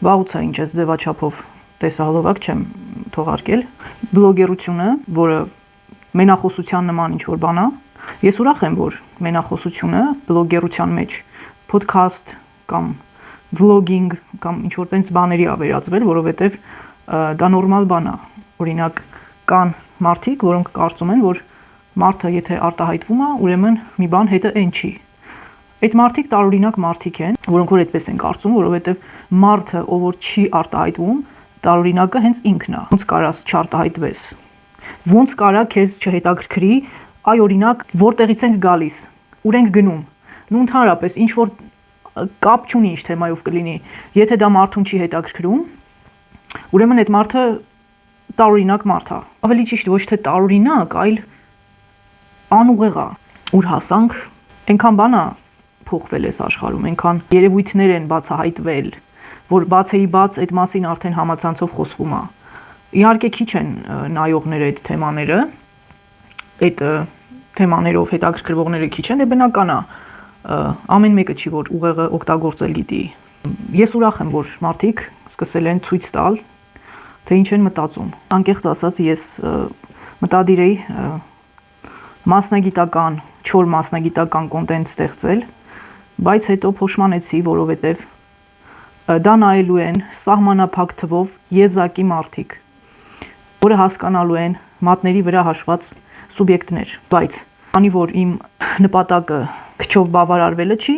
Վաղուց է ինչ ես ձևաչափով տեսահոլովակ չեմ թողարկել։ Բլոգերությունը, որը մենախոսության նման ինչ-որ բան է, ես ուրախ եմ, որ մենախոսությունը բլոգերության մեջ podcast կամ vlogging կամ ինչ-որ տենց բաների ա վերածվել, որովհետև դա նորմալ բան է։ Օրինակ կան մարդիկ, որոնք կարծում են, որ մարդը եթե արտահայտվում է, ուրեմն մի բան հետը այն չի։ Այդ մարդիկ տարօրինակ մարդիկ են, որոնք որ այդպես են կարծում, որովհետև մարդը, ով որ չի արտահայտվում, տարօրինակը հենց ինքն է։ Ոնց կարաս չարտահայտվես։ Ոնց կարա քեզ չհետաքրքրի, այ օրինակ, որտեղից ենք գալիս, ուր ենք գնում։ Նու ընդհանրապես ինչ որ կապ չունի ինչ թեմայով կլինի։ Եթե դա մարդուն չի հետաքրքրում, ուրեմն այդ մարդը տարօրինակ մարդ է։ Ավելի ճիշտ ոչ թե տարօրինակ, այլ անուղեղ է։ Ուր հասանք, այնքան բան է փոխվել այս աշխարհում, այնքան երևույթներ են բացահայտվել, որ բացեի բաց այդ մասին արդեն համացանցով խոսվում է։ Իհարկե քիչ են նայողները այդ թեմաները, այդ թեմաներով հետաքրքրվողները քիչ են, դե բնական է։ Ամեն մեկը չի որ ուղեղը օգտագործել գիտի։ Ես ուրախ եմ, որ մարդիկ սկսել են ցույց տալ, թե ինչ են մտածում։ Անկեղծ ասած, ես մտադիր էի մասնագիտական, չոր մասնագիտական կոնտենտ ստեղծել, բայց հետո փոշմանեցի, որովհետև դա նայելու են սահմանափակ թվով եզակի մարդիկ, որը հասկանալու են մատների վրա հաշված սուբյեկտներ, բայց քանի որ իմ նպատակը քչով բավարարվելը չի,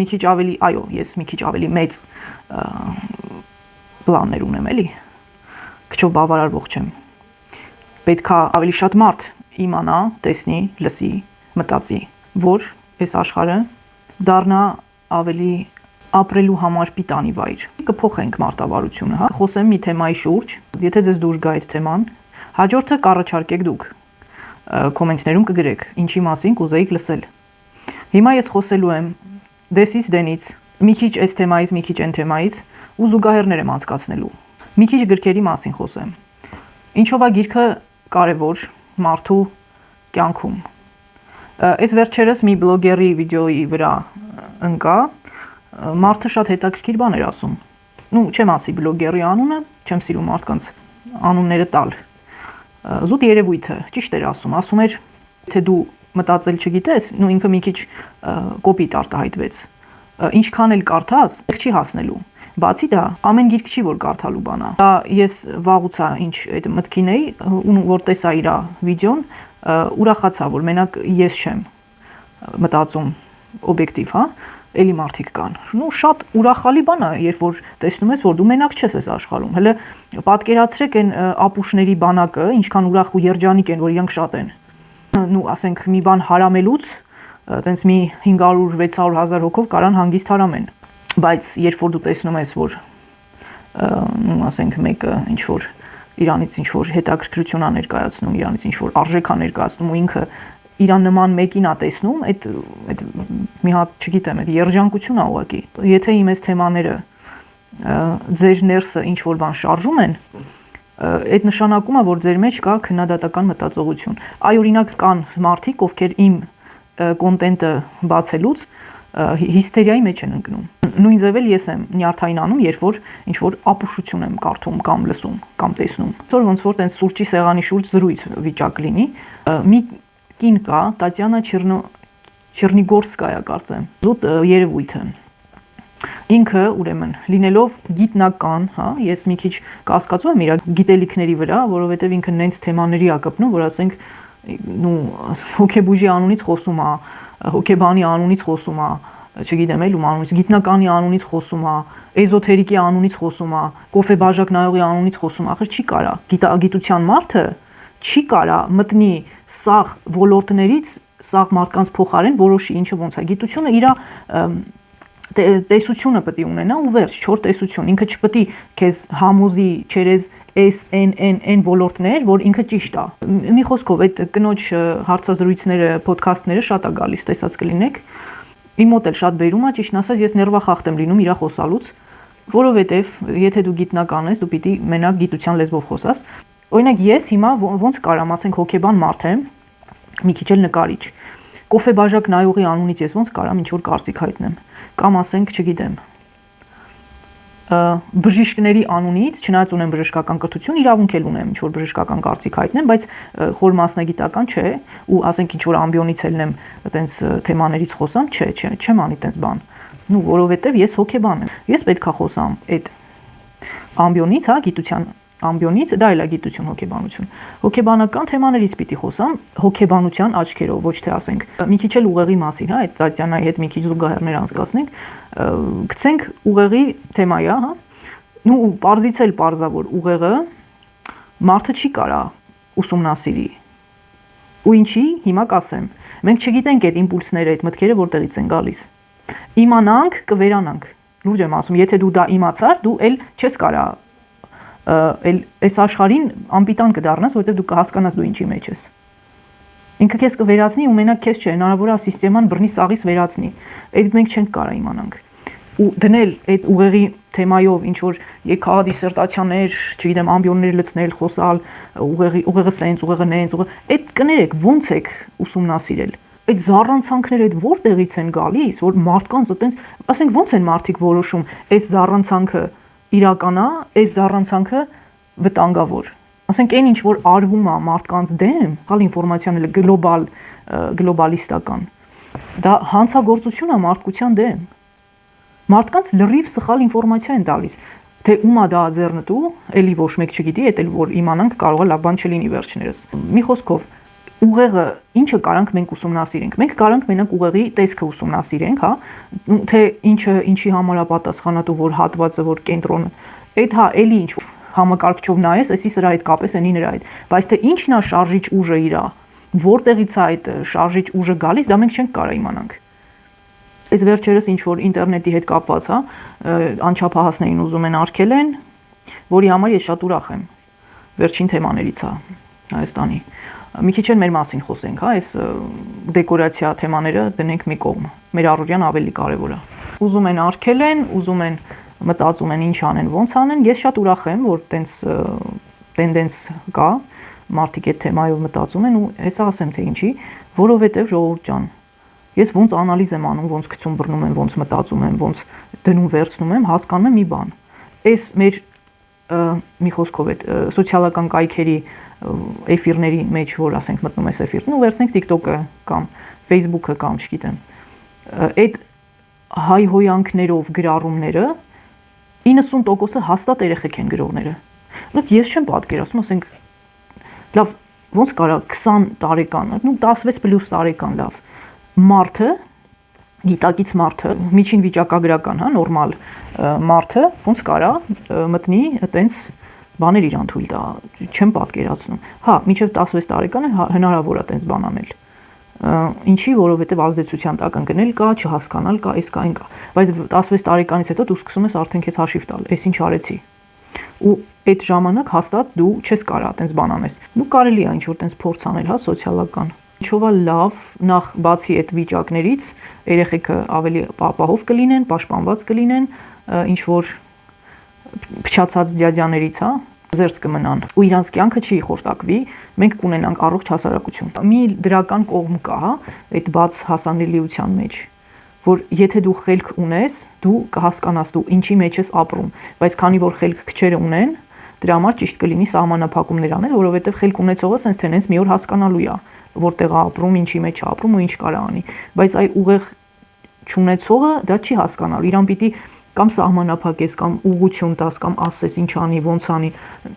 մի քիչ ավելի, այո, ես մի քիչ ավելի մեծ պլաններ ունեմ, էլի, քչով բավարարվող չեմ։ Պետք է ավելի շատ մարդ իմանա, տեսնի, լսի, մտածի, որ այս աշխարհը դառնա ավելի ապրելու համար պիտանի վայր։ Կփոխենք մարտավարությունը, հա։ Խոսեմ մի թեմայի շուրջ, եթե ձեզ դուր գա այդ թեման, հաջորդը կառաջարկեք դուք։ Կոմենտներում կգրեք, ինչի մասին կուզեիք լսել։ Հիմա ես խոսելու եմ դեսից դենից, մի քիչ այս թեմայից, մի քիչ այն թեմայից ու զուգահեռներ եմ անցկացնելու։ Մի քիչ գրքերի մասին խոսեմ։ Ինչով է գիրքը կարևոր մարդու կյանքում։ Այս վերջերս մի բլոգերի վիդեոյի վրա ընկա, մարդը շատ հետաքրքիր բան էր ասում։ Նու չեմ ասի բլոգերի անունը, չեմ սիրում մարդկանց անունները տալ։ Զուտ երևույթը, ճիշտ էր ասում էր, թե դու մտածել չգիտես, նու ինքը մի քիչ կոպիտ արտահայտվեց։ Ինչքան էլ կարդաս, չի հասնելու։ Բացի դա, ամեն գիրք չի որ կարդալու բան է։ Դա ես վաղուց ինչ այդ մտքին էի, ու որ տեսա իր վիդեոն, ուրախացա, որ մենակ ես չեմ մտածում օբյեկտիվ, հա, էլի մարդիկ կան։ Նու շատ ուրախալի բան է, երբ որ տեսնում ես, որ դու մենակ չես այս աշխարհում։ Հələ պատկերացրեք այն ապուշների բանակը, ինչքան ուրախ ու երջանիկ են, որ իրանք շատ են։ Նու ասենք մի բան հարամելուց, տենց մի 500-600 հազար հոգով կարան հանգիստ հարամեն։ Բայց երբ որ դու տեսնում ես, որ նու ասենք մեկը ինչ որ իրանից ինչ որ հետաքրքրություն ա ներկայացնում, իրանից ինչ որ արժեք ա ներկայացնում ու ինքը իրան նման մեկին ա տեսնում, այդ մի հատ, չգիտեմ, այդ երջանկություն ա ուղղակի։ Եթե իմ այս թեմաները ձեր ներսը ինչ որ բան շարժում են, այդ նշանակում է, որ ձեր մեջ կա քննադատական մտածողություն։ Այ օրինակ կան մարդիկ, ովքեր իմ կոնտենտը բացելուց հիստերիայի մեջ են ընկնում։ Նույն ձև էլ ես եմ նյարդային անում, երբ որ ինչ որ ապուշություն եմ կարդում կամ լսում կամ տեսնում։ Այսօր ոնց որ տենց սուրճի սեղանի շուրջ զրույց վիճակ լինի, մի կին կա, Տատյանա Չեռնիգորսկայա կարծեմ, զուտ երևույթը։ Ինքը ուրեմն լինելով գիտնական, հա, ես մի քիչ կասկածում եմ իր գիտելիքների վրա, որովհետև ինքը նենց թեմաների ա կպնում, որ ասենք նու հոգեբուժի անունից խոսում է, հոգեբանի անունից խոսում է, չգիտեմ էլ ում անունից, գիտնականի անունից խոսում է, էզոթերիկի անունից խոսում է, կոֆե բաժակ նայողի անունից խոսում է, ախր չի կարա։ Գիտության մարդը չի կարա մտնի սաղ ոլորտներից, սաղ մարդկանց փոխարեն որոշի ինչը ոնց է։ Գիտությունը իր տեսությունը պետք է ունենա ու վերջ, չոր տեսություն։ Ինքը չպետք է քեզ համոզի չերեզ SNN ոլորտներ, որ ինքը ճիշտ է։ Մի խոսքով այդ կնոջ հարցազրույցները, ոդքասթները շատ է գալիս, տեսած կլինեք։ Իմ մոտ էլ շատ բերում է, ճիշտն ասած, ես ներվախախտ եմ լինում իր խոսալուց, որովհետև եթե դու գիտնական ես, դու պիտի մենակ գիտության լեզվով խոսաս։ Օրինակ ես հիմա ոնց կարամ, ասենք հոգեբան մարդ եմ, մի քիչ էլ նկարիչ։ Կոֆե բաժակ նայողի անունից ես ոնց կարամ ինչ որ կարծիք հայտնեմ, կամ ասենք, չգիտեմ, բժիշկների անունից, չնայած ունեմ բժշկական կրթություն, իրավունք էլ ունեմ ինչ-որ բժշկական կարծիք հայտնեմ, բայց խոր մասնագիտական չէ, ու ասենք ինչ-որ ամբիոնից ելնեմ, այտենց թեմաներից խոսամ, չեմ անի այտենց բան։ Նու որովհետև ես հոգեբան եմ։ Ես պետքա խոսամ այդ ամբիոնից, գիտության ամբիոնից, դա էլ է գիտություն, հոգեբանություն։ Հոգեբանական թեմաներից պիտի խոսամ հոգեբանության աչքերով, ոչ թե ասենք մի քիչ էլ ուղեղի մասին, այդ Տատյանայի հետ մի քիչ զուգահեռներ անցկացնենք, գցենք ուղեղի թեմայա, ու պարզից էլ պարզավոր ուղեղը մարդը չի կարա ուսումնասիրի։ Ու ինչի, հիմա կասեմ, մենք չգիտենք այդ իմպուլսները, այդ մտքերը որտեղից են գալիս։ Իմանանք, կվերանանք։ Լուրջ եմ ասում, եթե դու դա իմացար, դու էլ չես կարա այս աշխարհին անպիտան կդառնաս, որովհետև դու կհասկանաս դու ինչի մեջ ես։ Ինքը քեզ կվերացնի ու մենակ քեզ չէ, հնարավոր է սիստեման բռնի սաղից վերացնի։ Այդ մենք չենք կարա իմանանք։ Ու դնել այդ ուղեղի թեմայով ինչ որ եկա դիսերտացիաներ, չգիտեմ, ամբիոններ լցնել, խոսալ, ուղեղը սենց, ուղեղը նենց, այդ կներեք, ոնց եք ուսումնասիրել։ Այդ զառանցանքները այդ որտեղից են գալիս, որ մարդկանց այտենց, ասենք ոնց են մարդիկ որոշում, այս զառանցանքը իրական է, այս զառանցանքը վտանգավոր։ Ասենք այն ինչ որ արվում է մարդկանց դեմ, գալ ինֆորմացիան էլ գլոբալիստական։ Դա հանցագործություն է մարդկության դեմ։ Մարդկանց լրիվ սխալ ինֆորմացիա են տալիս, թե ում է դա ձեռնտու, էլի ոչ մեկ չգիտի, այդ էլ որ իմանանք կարող է լավ բան չլինի վերջներս։ Մի խոսքով, ուղեղը ինչը կարանք մենք ուսումնասիրենք։ Մենք կարանք մենակ ուղեղի տեսքը ուսումնասիրենք, թե ինչի համար է պատասխանատու, որ հատվածը, որ կենտրոնը, այդ էլի ինչ համակարգչով նայես, էսի սրա հետ կապես, էնի նրա հետ, բայց թե ինչն է շարժիչ ուժը իրա, որտեղից է այդ շարժիչ ուժը գալիս, դա մենք չենք կարող իմանանք։ Այս վերջերս ինչ որ ինտերնետի հետ կապված, անչափահասներին ուզում են արգելեն, որի համար ես շատ ուրախ եմ։ Վերջին թեմաներից է Հայաստանի։ Մի քիչ էլ մեր մասին խոսենք, այս դեկորացիա թեմաները դնենք մի կողմ։ Մեր առօրյան ավելի կարևոր է։ Ուզում են արգելեն, ուզում են մտածում են ինչ անեն, ոնց անեն, ես շատ ուրախ եմ, որ տենց տենդենս կա, մարդիկ այդ թեմայով մտածում են ու հեսա ասեմ թե ինչի, որովհետև ժողովուրդ ջան, ես ոնց անալիզ եմ անում, ոնց գցում բռնում եմ, ոնց մտածում եմ, ոնց դնում վերցնում եմ, հասկանում եմ մի բան։ Այս մեր մի խոսքով այդ սոցիալական կայքերի էֆիրների մեջ, որ ասենք մտնում ես էֆիրն ու վերցնենք TikTok-ը կամ Facebook-ը կամ չգիտեմ, այդ հայհոյանքներով գրառումները 90%-ը հաստատ երեխեք են գրողները։ Ես չեմ պատկերացնում, ասենք, լավ, ոնց կարա 20 տարեկան, 16+ տարեկան, լավ, մարդը, գիտակից մարդը, միջին վիճակագրական, նորմալ մարդը, ոնց կարա մտնի այտենց բաներ իրան թույլ տա, չեմ պատկերացնում։ Մինչև 16 տարեկան է հնարավոր է այտենց բան անել։ Ինչի, որովհետև ազդեցության տակ ընկնել կա, չհասկանալ կա, այս կա, այն կա, բայց 16 տարեկանից հետո դու սկսում ես արդեն քեզ հաշիվ տալ, այս ինչ արեցի։ Ու այդ ժամանակ հաստատ դու չես կարա այտենց բան անես։ Դու կարելի է ինչ որ այտենց փորձ անել, սոցիալական։ Ինչով է լավ, նախ բացի այդ վիճակներից, երեխեքը ավելի ապահով կլինեն, պաշտպանված կլինեն, ինչ որ փչացած դյադյաներից, զերծ կմնան ու իրանց կյանքը չի խորտակվի, մենք կունենանք առողջ հասարակություն։ Մի դրական կողմ կա, այդ բաց հասանելիության մեջ, որ եթե դու խելք ունես, դու կհասկանաս դու ինչի մեջ ես ապրում, բայց քանի որ խելք քչերը ունեն, դրա համար ճիշտ կլինի սահմանափակումներ անել, որովհետև խելք ունեցողը sense թե նենց մի օր հասկանալու է, որտեղ է ապրում, ինչի մեջ է ապրում ու ինչ կարա անի, բայց այ ուղեղ չունեցողը դա չի հասկանալ, իրան պիտի կամ սահմանափակես, կամ ուղղություն տաս, կամ ասես ինչ անի, ոնց անի։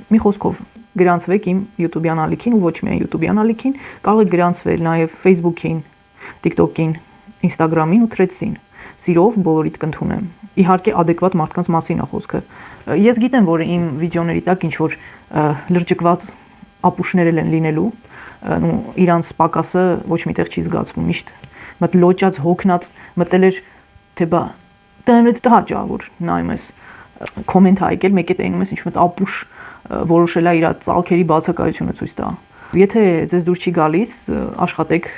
Մի խոսքով գրանցվեք իմ YouTube-յան ալիքին ու ոչ միայն YouTube-յան ալիքին, կարող եք գրանցվել նաև Facebook-ին, TikTok-ին, Instagram-ին ու Threads-ին։ Սիրով բոլորիդ կընդունեմ։ Իհարկե adekvat մարդկանց մասին է խոսքը։ Ես գիտեմ, որ իմ վիդեոների տակ ինչ որ լրջկված ապուշներ են լինելու, ու իրանց պակասը ոչ միտեղ չի զգացվում, միշտ մտ լոճած, հոգնած, մտել էր թե բա դրանից տհաճ է, որ նայում ես կոմենտ հայկել, մեկ է տենում ես ինչ-որ ապուշ որոշել է իր ծալքերի բացակայությունը ցույց տա։ Եթե ձեզ դուր չի գալիս, աշխատեք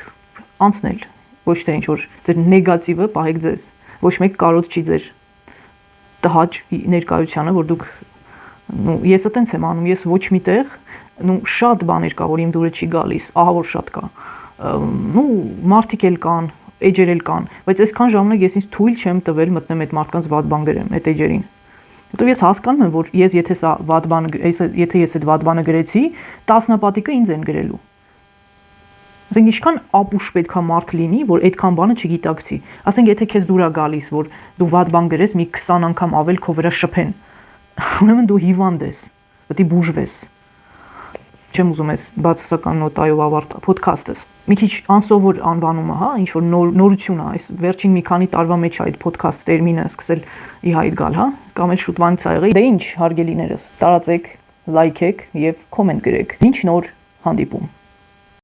անցնել, ոչ թե ինչ-որ ձեր նեգատիվը պահեք ձեզ, ոչ մեկ կարոտ չի ձեր տհաճ ներկայությանը, որ դուք ես այտենց եմ անում, ես ոչ միտեղ, շատ բաներ կա, որ իմ դուրը չի գալիս, ահա որ շատ կա։ Մարդիկ էլ կան, էջեր էլ կան, բայց այսքան ժամանակ ես ինձ թույլ չեմ տվել մտնեմ այդ մարդկանց վատ բան գրեմ, այդ էջերին, Որտեւ ես հասկանում եմ, որ եթե սա վատ բան, եթե ես այդ վատ բանը գրեցի, 10 պատիկը ինձ են գրելու։ Ասենք ինչքան ապուշ պետքա մարդ լինի, որ այդքան բանը չգիտակցի։ Ասենք եթե քեզ դուր է գալիս, որ դու վատ բան գրես, մի 20 անգամ ավել քո վրա շփեն։ Ուրեմն դու հիվանդ ես, պետք է բուժվես։ Չեմ ուզում ես բացասական նոտայով ավարտել ոդքասթս։ Մի քիչ անսովոր անվանում է, հա, ինչ որ նորություն է, այս վերջին մի քանի տարվա մեջ այդ ոդքասթ տերմինը սկսել ի հայտ գալ, հա, կամ էլ շուտվանից ա եղել։ Դե ինչ, հարգելիներս, տարածեք, լայքեք եւ կոմենտ գրեք։ Ինչ նոր հանդիպում։